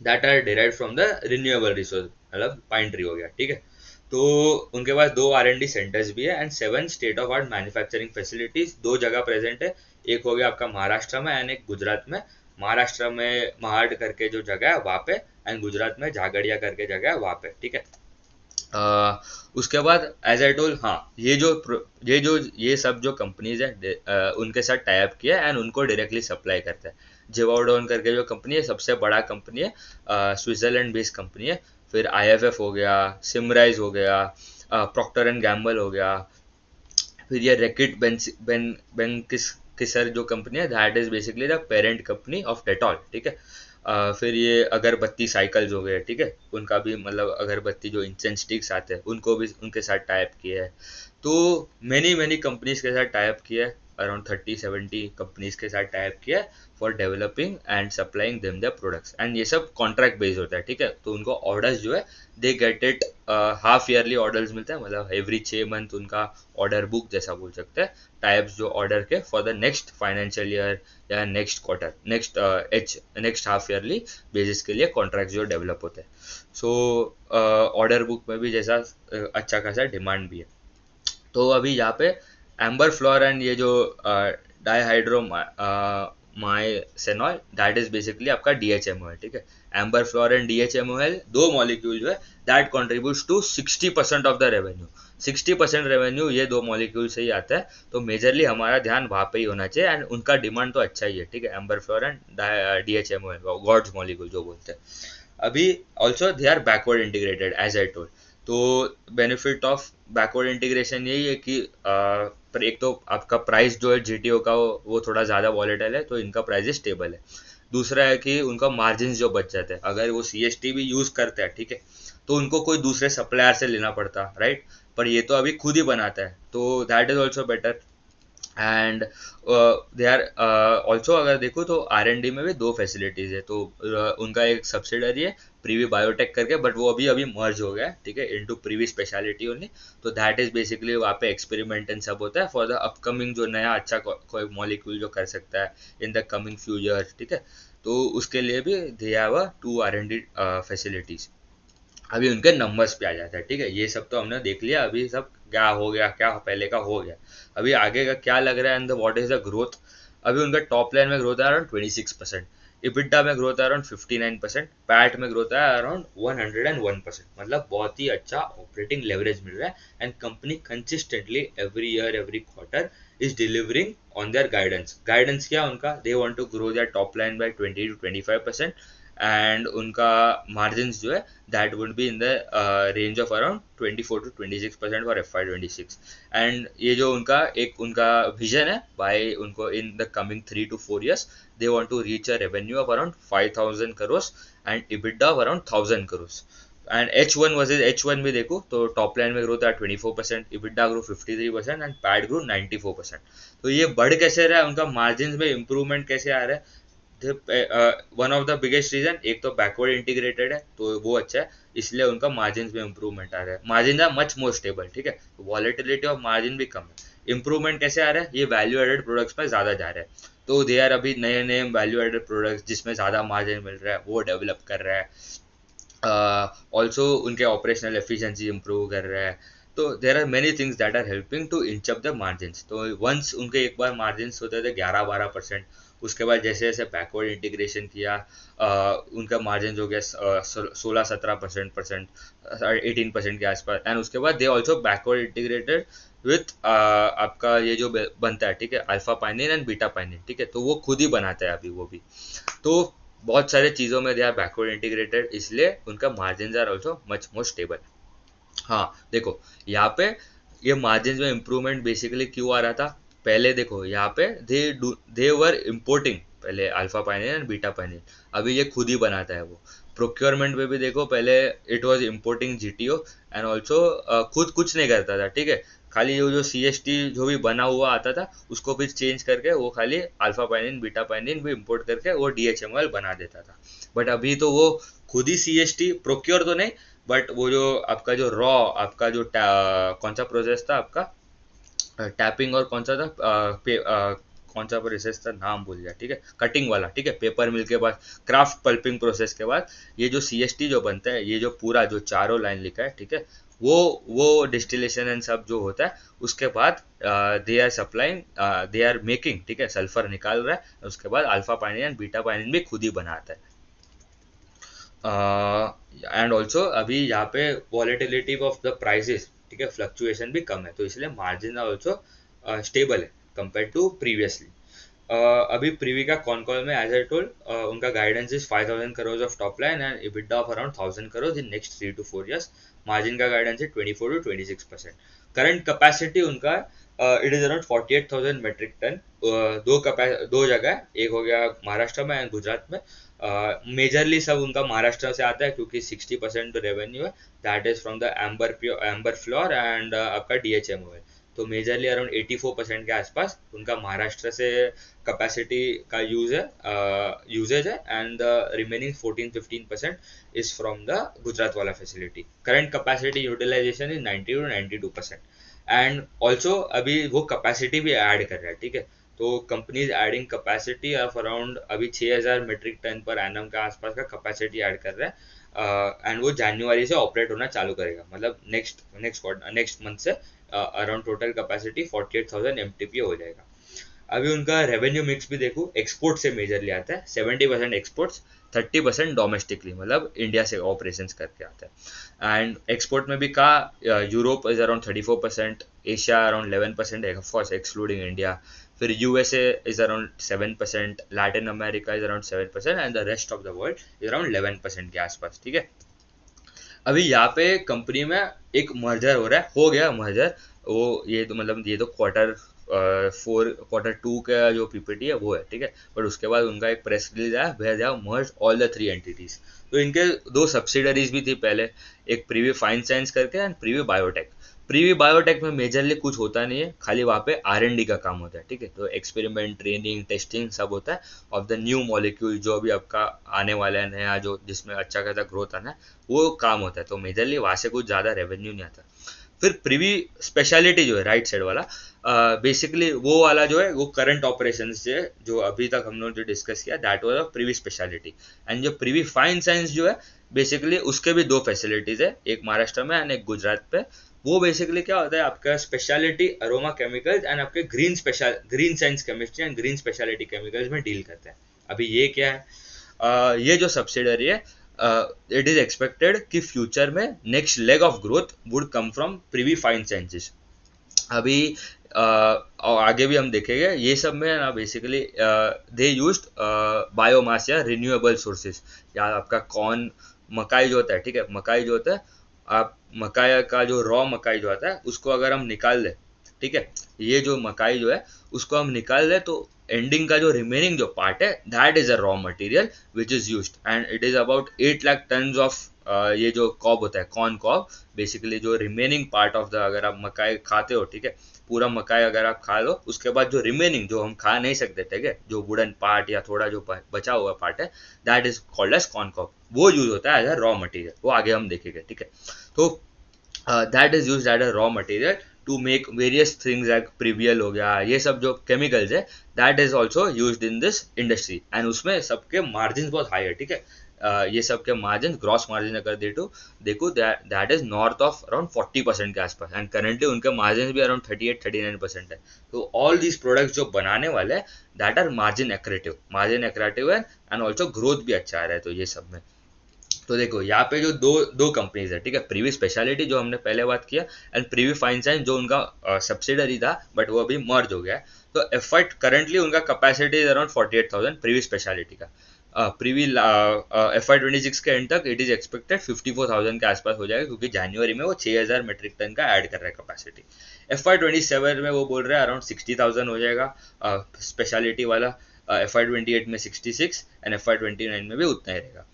that are derived from the renewable resource, मतलब पाइन ट्री हो गया, ठीक है। तो उनके पास 2 R&D सेंटर्स भी है and 7 state of art manufacturing facilities, 2 जगह प्रेजेंट है। एक हो गया आपका महाराष्ट्र में एंड एक गुजरात में। महाराष्ट्र में महाड करके जो जगह है वहाँ पे, एंड गुजरात में झागड़िया करके जगह है वहाँ पे, ठीक है। उसके बाद एज आई टोल, हाँ, ये सब जो कंपनीज है उनके साथ टाई अप किया एंड उनको डायरेक्टली सप्लाई करता है। जेवॉर्डन करके जो कंपनी है सबसे बड़ा कंपनी है, स्विट्जरलैंड बेस्ड कंपनी है। फिर आईएफएफ हो गया, सिमराइज हो गया, प्रॉक्टर एंड गैम्बल हो गया, फिर ये रेकिट बेन किसर जो कंपनी है that is basically the parent company of Dettol, ठीक है। फिर ये अगरबत्ती साइकिल्स हो गए, ठीक है, उनका भी मतलब अगरबत्ती जो इंसेंस स्टिक्स आते हैं उनको भी उनके साथ टाइप किया है। तो मैनी मैनी कंपनीज के साथ टाइप किया है, अराउंड 30-70 कंपनीज के साथ टाइप किया है for developing and supplying them the products. And ये सब कॉन्ट्रैक्ट बेस्ड होता है, ठीक है, तो उनको ऑर्डर्स जो है they get it, half yearly orders मिलते हैं, मतलब एवरी 6 मंथ उनका ऑर्डर बुक जैसा बोल सकते हैं, टाइप्स जो ऑर्डर के for the next financial year या next quarter, next half yearly basis के लिए कॉन्ट्रैक्ट जो डेवलप होते हैं। सो ऑर्डर बुक में भी जैसा अच्छा खासा डिमांड भी है। तो अभी यहाँ पे एम्बर फ्लोर एंड ये जो डाईहाइड्रो माइसेनॉल, दैट इज बेसिकली आपका डीएचएमओ है, ठीक है। एम्बर फ्लोर एंड डीएचएमओएल दो मॉलिक्यूल जो है that contributes to 60% of the revenue. 60% revenue ये दो मॉलिक्यूल से ही आता है, तो मेजरली हमारा ध्यान वहाँ पे ही होना चाहिए। एंड उनका डिमांड तो अच्छा ही है, ठीक है, amber floor and D H M O L, god's molecule जो बोलते हैं। अभी also they are backward integrated as I told. तो बेनिफिट ऑफ बैकवर्ड इंटीग्रेशन यही है कि पर एक तो आपका प्राइस जो है जीटीओ का वो थोड़ा ज़्यादा वॉलेटाइल है, तो इनका प्राइस स्टेबल है। दूसरा है कि उनका मार्जिन जो बच जाते हैं, अगर वो सीएसटी भी यूज़ करते हैं, ठीक है, तो उनको कोई दूसरे सप्लायर से लेना पड़ता, राइट, पर ये तो अभी खुद ही बनाता है, तो that is also better. And they are also, अगर देखो तो R&D में भी दो फैसिलिटीज है, तो उनका एक सब्सिडरी है प्रीवी बायोटेक करके, बट वो अभी अभी मर्ज हो गया है, ठीक है, इनटू प्रीवी स्पेशलिटी ओनली। तो दैट इज बेसिकली वहाँ पे एक्सपेरिमेंट एंड सब होता है फॉर द अपकमिंग जो नया अच्छा कोई मॉलिक्यूल जो कर सकता है in the coming few years, ठीक है। तो उसके लिए भी they have a 2 R&D facilities. अभी उनके नंबर्स पे आ जाता है, ठीक है, ये सब तो हमने देख लिया, अभी सब क्या हो गया, क्या पहले का हो गया, अभी आगे का क्या लग रहा है and what is the growth. अभी उनका टॉप लाइन में ग्रोथ है अराउंड 26%, इबिटा में ग्रोथ है अराउंड 59%, पैट में ग्रोथ है अराउंड 101%, मतलब बहुत ही अच्छा ऑपरेटिंग लेवरेज मिल रहा है। And company consistently every year every quarter is delivering on their guidance. Guidance क्या उनका, they want to grow their top line by 20 to 25%, and उनका मार्जिन्स जो है that would be in the range of around 24 to 26% for FY26। And ये जो उनका एक उनका विजन है बाय उनको in the coming 3 to 4 years, they want to reach a revenue of around 5,000 crore and EBITDA of around 1,000 crore. And H1 versus H1 भी देखो तो टॉप लाइन में ग्रोथ है 24%, EBITDA grow 53% and PAT grow 94%। तो ये बढ़ कैसे रहा है, उनका मार्जिन में इंप्रूवमेंट कैसे आ रहा है। One of the biggest reason, एक तो बैकवर्ड इंटीग्रेटेड है तो वो अच्छा है, इसलिए उनका मार्जिन में इंप्रूवमेंट आ रहा है, margin are much more stable, ठीक है, वॉलेटिलिटी ऑफ मार्जिन भी कम है। इंप्रूवमेंट कैसे आ रहा है, ये वैल्यू एडेड प्रोडक्ट्स में ज्यादा जा रहा है, तो दे आर अभी नए नए वैल्यू एडेड प्रोडक्ट्स जिसमें ज्यादा मार्जिन मिल रहा है वो डेवलप कर रहा है। ऑल्सो उनके ऑपरेशनल एफिशिएंसी इंप्रूव कर रहा है। तो there are many things that are helping to inch up the margins. तो वंस उनके एक बार मार्जिन्स होते थे 11-12%, उसके बाद जैसे जैसे बैकवर्ड इंटीग्रेशन किया उनका मार्जिन हो गया 16-17% 18% के आसपास। एंड उसके बाद they also backward integrated with आपका ये जो बनता है, ठीक है, alpha pinene and beta pinene, ठीक है, तो वो खुद ही बनाता है अभी वो भी। तो बहुत सारे चीज़ों में दे आर बैकवर्ड इंटीग्रेटेड, इसलिए उनका margin are also much more stable. हाँ देखो यहाँ पे ये मार्जिन में इम्प्रूवमेंट बेसिकली क्यों आ रहा था, पहले देखो यहाँ पे दे वर इम्पोर्टिंग पहले alpha pinene and beta pinene, अभी ये खुद ही बनाता है वो। प्रोक्योरमेंट में भी देखो पहले it was importing GTO and also खुद कुछ नहीं करता था, ठीक है, खाली वो जो सीएसटी जो भी बना हुआ आता था उसको भी चेंज करके वो खाली अल्फा पाइनिन बीटा पाइनिन भी इम्पोर्ट करके वो डीएचएमएल बना देता था। बट अभी तो वो खुद ही सीएसटी प्रोक्योर तो नहीं, बट वो जो आपका जो रॉ आपका जो कौन सा प्रोसेस था आपका टैपिंग और कौन सा था कौन सा प्रोसेस था नाम भूल गया, ठीक है, कटिंग वाला, ठीक है, पेपर मिल के बाद क्राफ्ट पल्पिंग प्रोसेस के बाद ये जो सीएसटी जो बनता है, ये जो पूरा जो चारों लाइन लिखा है, ठीक है, वो डिस्टिलेशन एंड सब जो होता है उसके बाद they are supplying they are making, ठीक है, सल्फर निकाल रहा है, उसके बाद alpha pinene and beta pinene भी खुद ही बनाता है। एंड ऑल्सो अभी यहाँ पे वॉलेटिलिटी ऑफ द प्राइसेस, ठीक है, फ्लक्चुएशन भी कम है, तो इसलिए मार्जिन ऑल्सो स्टेबल है कंपेयर टू प्रीवियसली। अभी प्रीवी का कॉन कॉल में एज आई टोल्ड उनका guidance is 5,000 crore of top line and EBITDA of around 1,000 crore in next 3 to 4 years। Margin का गाइडेंस है 24 to 26%। करंट कैपेसिटी उनका it is around 48,000 metric ton. दो जगह है, एक हो गया महाराष्ट्र में एंड गुजरात में। मेजरली सब उनका महाराष्ट्र से आता है क्योंकि 60% रेवेन्यू है that is from the amber floor and आपका DHMO है। तो मेजरली अराउंड 84% के आसपास उनका महाराष्ट्र से कैपेसिटी का यूजेज है and the remaining 14-15% is from the Gujarat वाला facility. Current capacity utilisation is 90 to 92%। And also अभी वो कैपेसिटी भी ऐड कर रहा है, ठीक है। तो companies adding capacity of around अभी 6000 मेट्रिक टन पर एनम के आसपास का कैपेसिटी ऐड कर रहा है एंड वो जनवरी से ऑपरेट होना चालू करेगा, मतलब नेक्स्ट मंथ से अराउंड टोटल कैपेसिटी 48,000 MTPA हो जाएगा। अभी उनका रेवेन्यू मिक्स भी देखो, एक्सपोर्ट से मेजरली आता है 70% एक्सपोर्ट्स, 30% डोमेस्टिकली मतलब इंडिया से ऑपरेशंस करके आता है। एंड एक्सपोर्ट में भी कहा Europe is around 34%, Asia around 11% है ऑफकोर्स एक्सक्लूडिंग इंडिया, फिर USA is around 7%, Latin America is around 7% and the rest of the world is around 11% के आसपास, ठीक है। अभी यहाँ पे कंपनी में एक मर्जर हो रहा है, हो गया मर्जर, वो ये तो मतलब ये तो क्वार्टर 2 का जो PPT है वो है, ठीक है। बट उसके बाद उनका एक प्रेस रिलीज आया where they have merge all the 3 entities. तो इनके 2 सब्सिडरीज भी थी पहले, एक प्रीवी फाइन साइंस करके and Privi biotech. Privi biotech में मेजरली कुछ होता नहीं है, खाली वहाँ पे R&D का काम होता है, ठीक है। तो एक्सपेरिमेंट, ट्रेनिंग, टेस्टिंग सब होता है ऑफ द न्यू मॉलिक्यूल जो अभी आपका आने वाला है नया, जो जिसमें अच्छा खासा ग्रोथ आना है, वो काम होता है। तो मेजरली वहाँ से कुछ ज़्यादा रेवेन्यू नहीं आता। फिर प्रीवी स्पेशलिटी जो है राइट साइड वाला, बेसिकली वो वाला जो है वो करंट ऑपरेशन से जो अभी तक हम लोग जो डिस्कस किया that was a Privi speciality. And जो प्रीवी फाइन साइंस जो है बेसिकली उसके भी 2 फैसिलिटीज है, एक महाराष्ट्र में एंड एक गुजरात पे। वो बेसिकली क्या होता है आपका स्पेशलिटी अरोमा केमिकल्स एंड आपके green science chemistry and green speciality chemicals में डील करता है। अभी ये क्या है, ये जो सब्सिडरी है इट इज एक्सपेक्टेड कि फ्यूचर में next leg of growth would come from Privi fine sciences. अभी और आगे भी हम देखेंगे ये सब में ना बेसिकली दे यूज्ड बायोमास या रिन्यूएबल सोर्सेज, या आपका कॉर्न, मकाई जो होता है, ठीक है। मकाई जो होता है, आप मकाई का जो रॉ मकाई जो आता है उसको अगर हम निकाल दें, ठीक है, ये जो मकाई जो है उसको हम निकाल दें तो एंडिंग का जो रिमेनिंग जो पार्ट है that is a raw material which is used and it is about 8 lakh tons of ये जो कॉब होता है कॉर्न कॉब, बेसिकली जो रिमेनिंग पार्ट ऑफ द, अगर आप मकाई खाते हो, ठीक है, पूरा मकाई अगर आप खा लो उसके बाद जो रिमेनिंग जो हम खा नहीं सकते, ठीक है, जो वुडन पार्ट या थोड़ा जो बचा हुआ पार्ट है that is called as corn cob, वो यूज होता है एज अ रॉ मटेरियल, वो आगे हम देखेंगे, ठीक है। तो that is used as a raw material to make various things like प्रीवियल हो गया, ये सब जो केमिकल्स है that is also used in this industry and उसमें सबके मार्जिन बहुत हाई है, ठीक है। ये सब के मार्जिन, ग्रॉस मार्जिन अगर देखो that is north of around 40% के आसपास एंड करेंटली उनके मार्जिन भी अराउंड 38-39% है। तो ऑल दीज प्रोडक्ट्स जो बनाने वाले हैं दैट आर मार्जिन एक्रेटिव है एंड ऑल्सो ग्रोथ भी अच्छा आ रहा है। तो ये सब में तो देखो यहाँ पे जो दो दो कंपनीज है, ठीक है, प्रीवी स्पेशलिटी जो हमने पहले बात किया एंड प्रीवी फाइन साइंस जो उनका सब्सिडरी था बट वो अभी मर्ज हो गया है। तो एफर्ट करंटली उनका capacity is around 48,000 Privi speciality का। प्रीवी FY26 के एंड तक इट इज एक्सपेक्टेड 54,000 के आसपास हो जाएगा क्योंकि जनवरी में वो 6,000 मेट्रिक टन का ऐड कर रहा है कैपेसिटी। FY27 में वो बोल रहे हैं अराउंड 60,000 हो जाएगा स्पेशलिटी वाला, FY28 में 66 एंड FY29 में भी उतना ही रहेगा।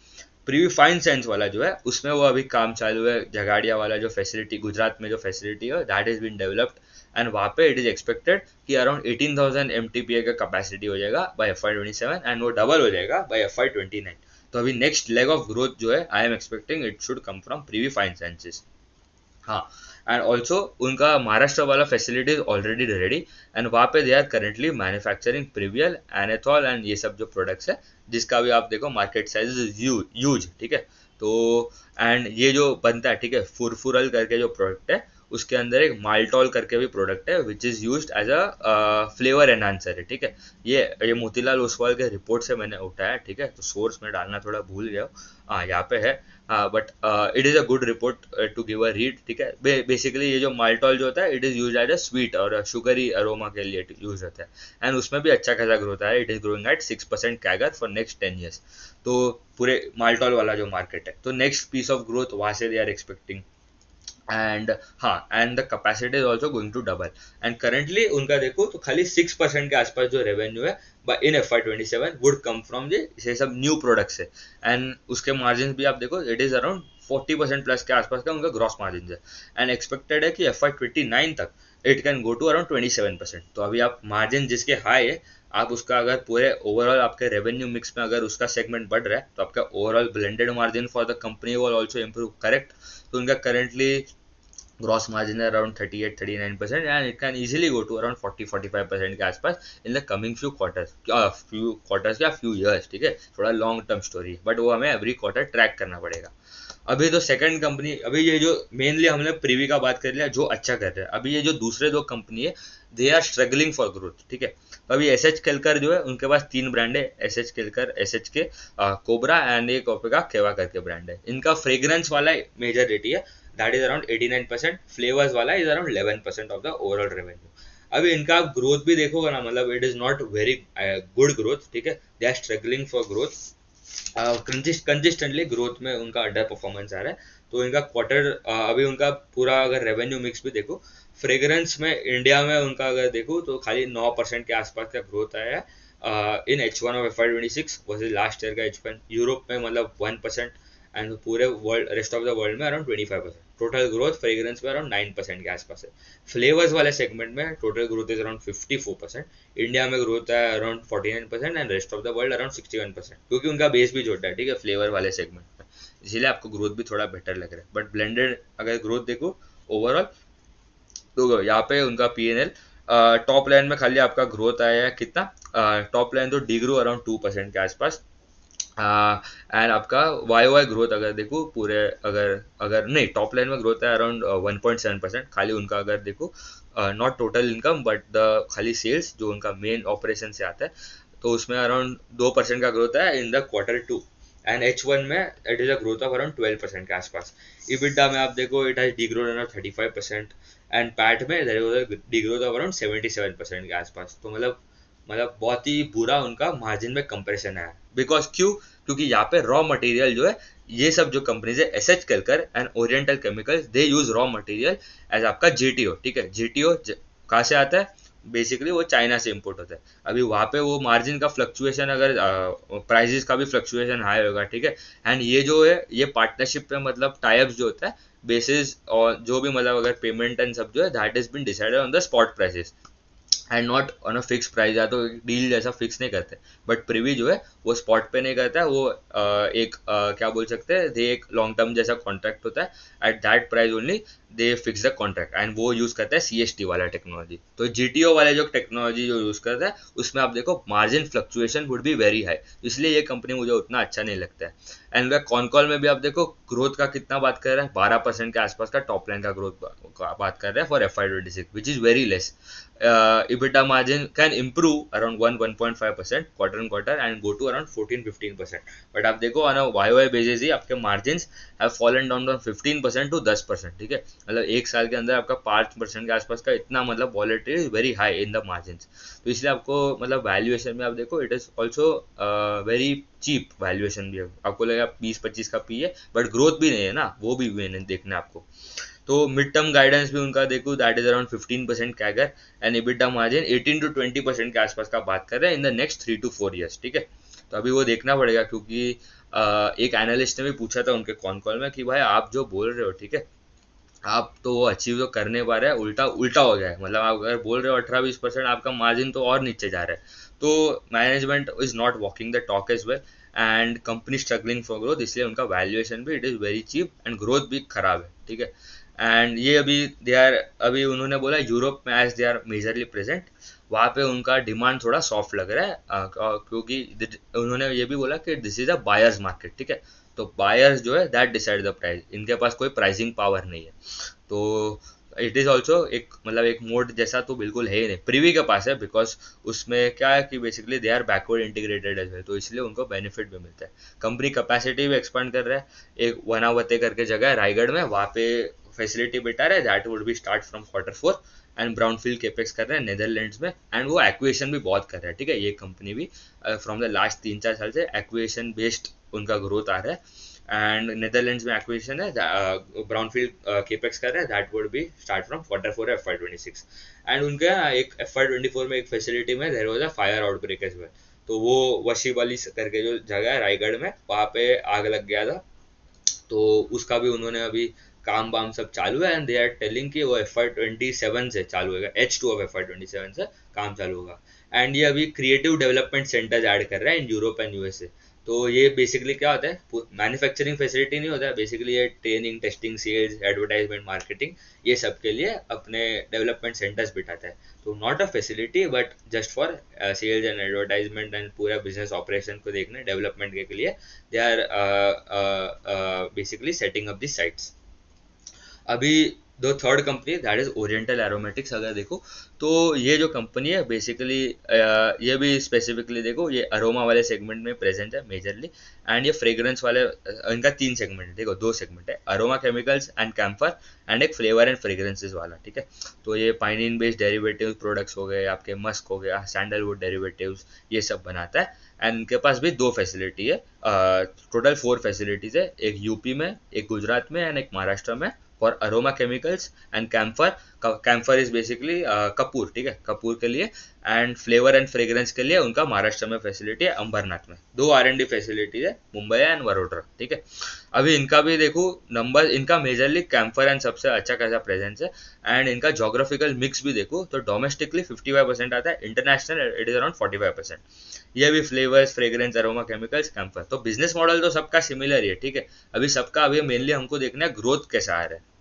प्रीवी फाइन साइंस वाला जो है उसमें वो अभी काम चालू है, झगाड़िया वाला जो फैसिलिटी गुजरात में जो फैसिलिटी है that is been developed and वहाँ पे इट इज एक्सपेक्टेड कि अराउंड 18,000 MTPA का कैपेसिटी हो जाएगा बाय FY27 एंड वो डबल हो जाएगा बाय FY29। तो अभी नेक्स्ट लेग ऑफ ग्रोथ जो है I am expecting it should come from Privi fine sciences. हाँ, एंड ऑल्सो उनका महाराष्ट्र वाला facility is already ready and वहाँ पे दे आर करेंटली मैन्युफैक्चरिंग प्रीवियल, एनेथॉल एंड ये सब जो प्रोडक्ट्स है जिसका भी आप देखो मार्केट साइज इज यूज, ठीक है। तो एंड ये जो बनता है, ठीक है, फुरफुरल करके जो प्रोडक्ट है उसके अंदर एक माल्टॉल करके भी प्रोडक्ट है which is used as a flavour enhancer है, ठीक है। ये मोतीलाल ओसवाल के रिपोर्ट से मैंने उठाया, ठीक है, तो सोर्स में डालना थोड़ा भूल गया, हाँ यहाँ पे है, but it is a good report to give a read, ठीक है। बेसिकली ये जो माल्टॉल जो होता है it is use as a sweet और शुगरी अरोमा के लिए यूज होता है एंड उसमें भी अच्छा खासा ग्रोथ है, it is growing at 6% CAGR for next 10 years। तो पूरे माल्टॉल वाला जो मार्केट है तो नेक्स्ट पीस ऑफ ग्रोथ वहाँ से दे आर एक्सपेक्टिंग। एंड हाँ, and the capacity is also going to double. And currently उनका देखो तो खाली 6% के आसपास जो रेवेन्यू है इन FY27 वुड कम फ्रॉम ये सब न्यू प्रोडक्ट्स है। एंड उसके मार्जिन भी आप देखो इट इज अराउंड 40% प्लस के आसपास का उनका ग्रॉस मार्जिन है। एंड एक्सपेक्टेड है कि FY29 तक it can go to around 27%। तो अभी आप मार्जिन जिसके हाई है, आप उसका अगर पूरे ओवरऑल आपके रेवेन्यू मिक्स में अगर उसका सेगमेंट बढ़ रहा है तो आपका overall blended margin for the company will also improve, correct. तो उनका करेंटली gross margin है around 38-39% and it can easily go to around 40-45% के आसपास in the coming few quarters या few years, ठीक है। थोड़ा लॉन्ग टर्म स्टोरी बट वो हमें एवरी क्वार्टर ट्रैक करना पड़ेगा। अभी तो सेकंड कंपनी, अभी ये जो मेनली हमने प्रीवी का बात कर लिया जो अच्छा कर रहा है, अभी ये जो दूसरे दो कंपनी है they are struggling for growth, ठीक है। अभी एस एच केलकर जो है उनके पास 3 ब्रांड है, S H Kelkar, S H K, Cobra and एक ओपेगा केवा करके ब्रांड है। इनका फ्रेग्रेंस वाला मेजर रेटी है दैट इज अराउंड 89%, फ्लेवर्स वाला is around 11% of the overall revenue. अभी इनका ग्रोथ भी देखोगे ना, मतलब it is not very good growth, ठीक है। They are struggling for growth, consistently growth में उनका अंडर परफॉर्मेंस आ रहा है। तो इनका क्वार्टर अभी उनका पूरा अगर रेवेन्यू मिक्स भी देखो, फ्रेग्रेंस में इंडिया में उनका अगर देखो तो खाली 9% के आसपास का ग्रोथ आया है इन H1 of FY26 versus last year का H1। यूरोप में मतलब 1% एंड पूरे world rest of the world में अराउंड 25%। टोटल ग्रोथ फ्रेग्रेंस में अराउंड 9% के आसपास है। फ्लेवर्स वाले सेगमेंट में total growth is around 54%, India में ग्रोथ है around 49% and rest of the world around 61%, क्योंकि उनका बेस भी छोटा है, ठीक है, फ्लेवर वाले सेगमेंट में, इसीलिए आपको ग्रोथ भी थोड़ा बेटर लग रहा है। बट ब्लेंडेड अगर ग्रोथ देखो ओवरऑल तो यहाँ पे उनका PNL टॉप लाइन में खाली आपका ग्रोथ आया है कितना, टॉप लाइन तो डिग्रो अराउंड 2% के आसपास। एंड आपका वाई ग्रोथ अगर देखो पूरे, अगर अगर नहीं, टॉप लाइन में ग्रोथ है अराउंड 1.7%, खाली उनका अगर देखो not total income but the खाली सेल्स जो उनका मेन ऑपरेशन से आता है, तो उसमें अराउंड 2% का ग्रोथ है in the Q2 and H1 में it is a growth of around 12% के आसपास। इबिटा में आप देखो it has degrown around 35% and PAT में डिग्रोथ ऑफ अराउंड 77% के आसपास। तो मतलब बहुत ही बुरा उनका मार्जिन में कंप्रेशन है। बिकॉज क्योंकि यहाँ पे रॉ मटेरियल जो है, ये सब जो कंपनीज है S H Kelkar and oriental chemicals, they use raw material as आपका JTO, ठीक है। JTO कहाँ से आता है, बेसिकली वो चाइना से इम्पोर्ट होता है। अभी वहाँ पे वो मार्जिन का फ्लक्चुएशन, अगर प्राइजेस का भी फ्लक्चुएशन हाई होगा, ठीक है। एंड ये जो है ये पार्टनरशिप पे मतलब टाइप्स जो होता है बेसिस, और जो भी मतलब अगर पेमेंट एंड सब जो है that is been decided on the spot prices and not on a fix price, या तो डील जैसा फिक्स नहीं करते। बट प्रीवी जो है वो स्पॉट पे नहीं करता है, वो क्या बोल सकते हैं, दे एक लॉन्ग टर्म जैसा कॉन्ट्रैक्ट होता है at that price only they fix the contract and वो यूज करता है CST वाला टेक्नोलॉजी। तो GTO वाले जो टेक्नोलॉजी जो यूज करता है उसमें आप देखो margin fluctuation would be very high, इसलिए ये कंपनी मुझे उतना अच्छा नहीं लगता है। एंड कॉन कॉल में भी आप देखो ग्रोथ का कितना बात कर रहा है, 12% के आसपास का टॉप लाइन का ग्रोथ बात कर रहा है for FY26 which is very less. EBITDA margin can improve around 1.5% quarter on quarter and go to around 14-15%. But आप देखो on a YOY basis ही आपके margins have fallen down from 15% to 10%, ठीक है। मतलब एक साल के अंदर आपका 5% के आसपास का इतना मतलब volatility is very high in the margins। तो इसलिए आपको मतलब वैल्यूएशन में आप देखो it is also very cheap valuation भी है। आपको लगेगा 20-25 का पी है बट ग्रोथ भी नहीं है ना, वो भी मैंने देखना है आपको। तो मिड टर्म गाइडेंस भी उनका देखो that is around 15% CAGR and EBITDA margin 18-20% के आसपास का बात कर रहे हैं इन द नेक्स्ट 3 to 4 years, ठीक है। तो अभी वो देखना पड़ेगा, क्योंकि एक एनालिस्ट ने भी पूछा था उनके कॉन कॉल में कि भाई आप जो बोल रहे हो, ठीक है, आप तो वो अचीव तो करने पा रहे हैं, उल्टा उल्टा हो गया है। मतलब आप अगर बोल रहे हो 18-20%, आपका मार्जिन तो और नीचे जा रहा है। तो management is not walking the talk as well and company struggling for growth, इसलिए उनका वैल्यूएशन भी it is very cheap and growth भी खराब है, ठीक है। एंड ये अभी उन्होंने बोला यूरोप में as they are majorly present, वहाँ पे उनका डिमांड थोड़ा सॉफ्ट लग रहा है क्योंकि उन्होंने ये भी बोला कि this is a buyer's market, ठीक है। तो बायर्स जो है दैट डिसाइड द प्राइस, इनके पास कोई प्राइसिंग पावर नहीं है। तो इट इज़ ऑल्सो एक मतलब एक मोड जैसा तो बिल्कुल है ही नहीं, प्रीवी के पास है, बिकॉज उसमें क्या है कि basically they are backward integrated as well, तो इसलिए उनको बेनिफिट भी मिलता है। कंपनी कैपेसिटी भी एक्सपांड कर रहा है, एक वनावते करके जगह है रायगढ़ में, वहाँ पे फैसिलिटी बेटर है, that would be start from Q4 and brownfield capex कर रहे हैं नेदरलैंड्स में एंड वो एक्विएशन भी बहुत कर रहा है, ठीक है। ये कंपनी भी फ्रॉम द लास्ट 3-4 साल से एक्विएशन बेस्ड उनका ग्रोथ आ रहा है। एंड नेदरलैंड्स में एक्विजिशन है, ब्राउनफील्ड केपेक्स कर रहा है, that would be start from Q4 FY26। And उनके यहाँ एक FY24 में एक फैसिलिटी में there was a fire outbreak as well. तो वो वशी वाली करके जो जगह है रायगढ़ में, वहाँ पे आग लग गया था, तो उसका भी उन्होंने अभी काम वाम सब चालू है, एंड दे आर टेलिंग कि वो FY27 से चालू होगा, H2 ऑफ FY27 से काम चालू होगा। एंड ये अभी क्रिएटिव डेवलपमेंट सेंटर्स ऐड कर रहा है इन यूरोप एंड यूएसए। तो ये बेसिकली क्या होता है, मैन्युफैक्चरिंग फैसिलिटी नहीं होता है, बेसिकली ये training, testing, sales, advertisement, marketing, ये सब के लिए अपने डेवलपमेंट सेंटर्स बिठाता है। तो not a facility but just for sales and advertisement and पूरा बिजनेस ऑपरेशन को देखने, डेवलपमेंट के लिए they are basically setting up the sites। अभी the third company that is Oriental Aromatics, अगर देखो तो ये जो कंपनी है बेसिकली ये भी स्पेसिफिकली देखो, ये अरोमा वाले सेगमेंट में प्रेजेंट है मेजरली, एंड ये फ्रेग्रेंस वाले, इनका 3 सेगमेंट है, देखो 2 सेगमेंट है, aroma chemicals and camphor, and एक फ्लेवर एंड फ्रेग्रेंसेस वाला, ठीक है। तो ये पाइनिन बेस्ड डेरिवेटिव प्रोडक्ट्स हो गए, आपके मस्क हो गया, सैंडलवुड डेरिवेटिव्स, ये सब बनाता है। एंड इनके पास भी 2 फैसिलिटी है, टोटल 4 फैसिलिटीज है, एक यूपी में, एक गुजरात में एंड एक महाराष्ट्र में, for aroma chemicals and camphor. Camphor is basically कपूर, ठीक है, कपूर के लिए। एंड फ्लेवर एंड फ्रेग्रेंस के लिए उनका महाराष्ट्र में फैसिलिटी है, अंबरनाथ में। 2 R&D फैसिलिटीज है, मुंबई एंड वडोदरा, ठीक है। अभी इनका भी देखो नंबर, इनका मेजरली कैम्फर एंड सबसे अच्छा खासा प्रेजेंस है। एंड इनका जोग्राफिकल मिक्स भी देखो तो डोमेस्टिकली 55% आता है, इंटरनेशनल इट इज अराउंड 45%। ये भी flavours, fragrance, aroma chemicals, camphor. तो बिजनेस मॉडल तो सबका सिमिलर ही है, ठीक है। अभी सबका अभी मेनली हमको देखना है ग्रोथ कैसा आ रहा है।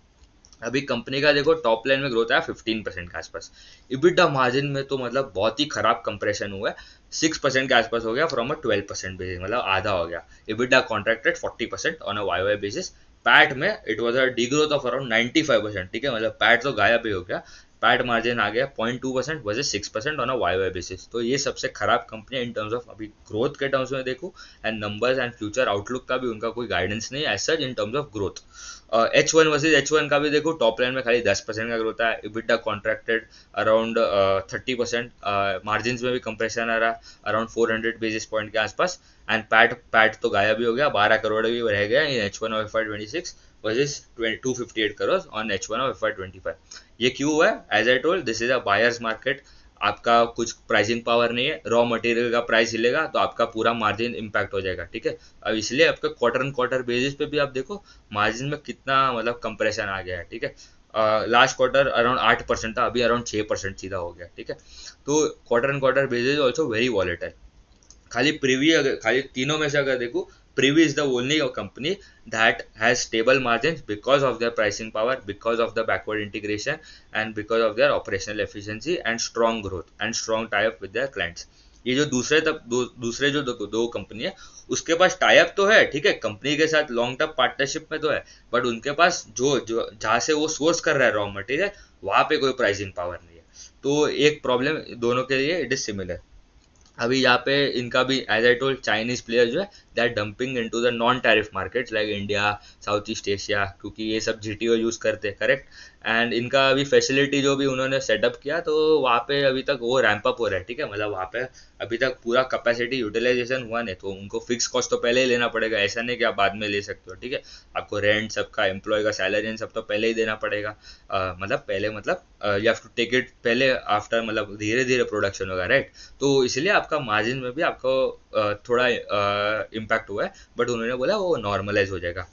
अभी कंपनी का देखो टॉप लाइन में ग्रोथ आया 15% के आसपास। इबिटा मार्जिन में तो मतलब बहुत ही खराब कंप्रेशन हुआ है, 6% के आसपास हो गया फ्रॉम अ 12% बेसिस, मतलब आधा हो गया। EBITDA contracted 40% on a Y basis. PAT में it was a degrowth of around 95%, ठीक है, मतलब पैट तो गायब ही हो गया। पैट मार्जिन आ गया 0.2% versus 6% on a Y basis. तो ये सबसे खराब कंपनी है इन टर्म्स ऑफ, अभी ग्रोथ के टर्म्स में देखो and numbers and future outlook का भी उनका कोई गाइडेंस नहीं है as such in terms of growth. H1 versus H1 का भी देखो टॉप लाइन में खाली 10% का ग्रोथ है, इबिटा कॉन्ट्रैक्टेड अराउंड 30%, मार्जिन में भी कंप्रेशन आ रहा अराउंड 400 बेसिस पॉइंट के आसपास। एंड पैट तो गायब भी हो गया, 12 करोड़ भी रह गया in H1 of FY26 versus 258 crore on H1 of FY25। ये क्यों हुआ है? As I told, this is a buyer's market. आपका कुछ प्राइसिंग पावर नहीं है, रॉ मटेरियल का प्राइस हिलेगा तो आपका पूरा मार्जिन इम्पैक्ट हो जाएगा, ठीक है। अब इसलिए आपका क्वार्टर बेसिस पे भी आप देखो मार्जिन में कितना मतलब कंप्रेशन आ गया है, ठीक है। लास्ट क्वार्टर अराउंड 8% था, अभी अराउंड 6% सीधा हो गया, ठीक है। तो quarter basis also very volatile. खाली प्रीवी, अगर खाली तीनों में से अगर देखो, Privi is the only company that has stable margin because of their pricing power, because of the backward integration and because of their operational efficiency and strong growth and strong tie up with their clients. ये जो दूसरे जो दो company है, उसके पास tie up तो है, ठीक है, कंपनी के साथ लॉन्ग टर्म पार्टनरशिप में तो है, बट उनके पास जो जो जहाँ से वो सोर्स कर रहा है रॉ मटेरियल, वहां पे कोई प्राइसिंग पावर नहीं है। तो एक प्रॉब्लम दोनों के लिए इट इज सिमिलर। अभी यहाँ पे इनका भी as I told, Chinese player जो है they are dumping into the non tariff markets like India, South East Asia, क्योंकि ये सब जीटीओ यूज करते हैं, करेक्ट। एंड इनका अभी फैसिलिटी जो भी उन्होंने सेटअप किया, तो वहाँ पे अभी तक वो रैंप अप हो रहा है, ठीक है, मतलब वहाँ पे अभी तक पूरा कैपेसिटी यूटिलाइजेशन हुआ नहीं, तो उनको फिक्स कॉस्ट तो पहले ही लेना पड़ेगा, ऐसा नहीं कि आप बाद में ले सकते हो, ठीक है। आपको रेंट सबका, एम्प्लॉय का सैलरी सब तो पहले ही देना पड़ेगा, मतलब पहले, मतलब you have to take it पहले, आफ्टर मतलब धीरे धीरे प्रोडक्शन होगा, राइट। तो इसलिए आपका मार्जिन में भी आपको थोड़ा इम्पैक्ट हुआ है, बट उन्होंने बोला वो नॉर्मलाइज हो जाएगा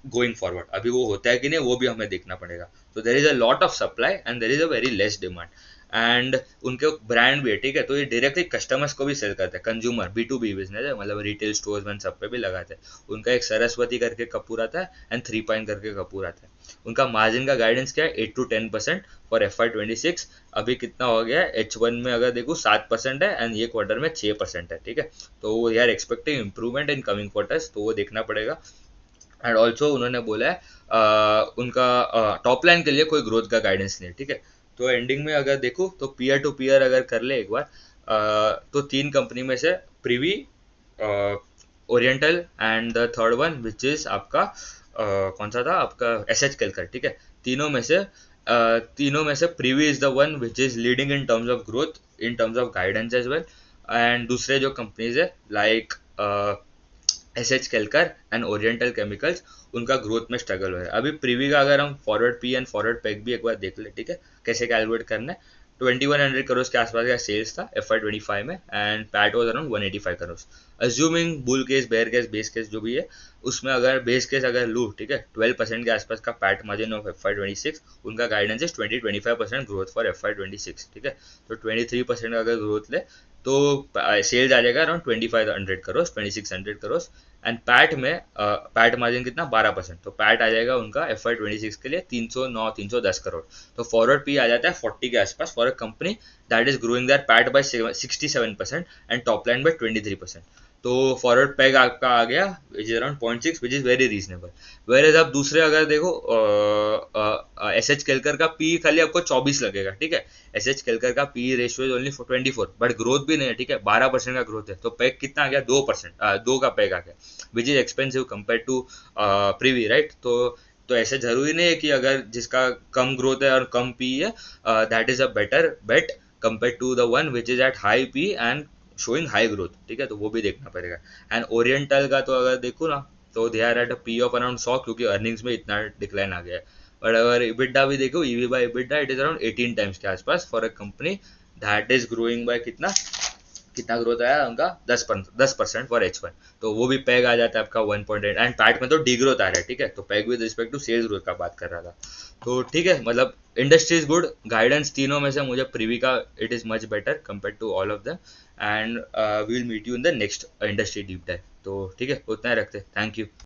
गोइंग फॉरवर्ड। अभी वो होता है कि नहीं वो भी हमें देखना पड़ेगा। तो there is a lot of supply and there is a very less demand. And उनके ब्रांड भी है, ठीक है, तो ये डायरेक्टली कस्टमर्स को भी सेल करते हैं, कंज्यूमर B2B बिजनेस है, मतलब रिटेल स्टोर्स में सब पे भी लगाते हैं। उनका एक सरस्वती करके कपूर आता है एंड 3 पॉइंट करके कपूर आता है। उनका मार्जिन का गाइडेंस क्या है, 8 to 10% फॉर FY26। अभी कितना हो गया है, H1 में अगर देखो 7% है एंड ये क्वार्टर में 6% है, ठीक है। तो वो यार expecting improvement in coming quarters, तो वो देखना पड़ेगा। एंड ऑल्सो उन्होंने बोला है उनका टॉप लाइन के लिए कोई ग्रोथ का गाइडेंस नहीं है, ठीक है। तो एंडिंग में अगर देखो तो पीयर टू पीयर अगर कर ले एक बार, तो 3 कंपनी में से Privi, oriental and the third one which is आपका कौन सा था आपका SH केलकर, ठीक है। तीनों में से Privi is the one which is leading in terms of growth, in terms of guidance as well. And दूसरे जो कंपनीज है like SH Kelkar and oriental Chemicals, उनका ग्रोथ में स्ट्रगल हो रहा है। अभी प्रीवी का अगर हम forward P and forward PEG भी एक बार देख ले, ठीक है, कैसे कैलकुलेट करना है। 2100 करोड़ के आसपास का सेल्स था FY25 में, and PAT was around 185 crore. Assuming bull case, bear case, base case जो भी है, उसमें अगर बेस केस अगर लूँ, ठीक है, 12% के आसपास का पैट मार्जिन ऑफ FY26, उनका गाइडेंस है 20-25% ग्रोथ फॉर FY26, ठीक है। तो 23% अगर ग्रोथ ले तो सेल्स आ जाएगा around 2500 crore, 2600 crore. And PAT में पैट मार्जिन कितना, 12%, तो पैट आ जाएगा उनका FY26 के लिए 309-310 करोड़। तो फॉरवर्ड पी आ जाता है 40 के आसपास for a company that is growing that PAT by 67% and top line by 23%। तो फॉरवर्ड पैग आपका आ गया which is around 0.6, which is very reasonable. Whereas आप दूसरे अगर देखो एस एच केलकर का पी खाली आपको 24 लगेगा, ठीक है। एस एच केलकर का P ratio is only 24, but growth भी नहीं है, ठीक है, 12% का ग्रोथ है। तो पैग कितना आ गया, 2%, 2 का पैग आ गया, which is expensive compare to Privi, right. तो ऐसे जरूरी नहीं है कि अगर जिसका कम ग्रोथ है और कम पी है that is a better bet compare to the one which is at high P and showing high growth, ठीक है। तो वो भी देखना पड़ेगा। एंड ओरिएंटल का तो अगर देखो ना, तो they are at a P of around 100, क्योंकि अर्निंग्स में इतना डिक्लाइन आ गया है। बट अगर इबिडा भी देखो, EV by EBITDA, it is around 18 times के आसपास for a company that is growing by कितना कितना ग्रोथ आया उनका, 10% फॉर H1। तो वो भी पैग आ जाता है आपका 1.8, एंड पैट में तो डी ग्रोथ आ रहा है, ठीक है। तो PEG with respect to sales growth का बात कर रहा था। तो ठीक है, मतलब इंडस्ट्री इज गुड, गाइडेंस तीनों में से मुझे प्रीवी का it is much better compare to all of them. And we will meet you in the next industry deep dive. तो ठीक है, उतना ही रखते, थैंक यू।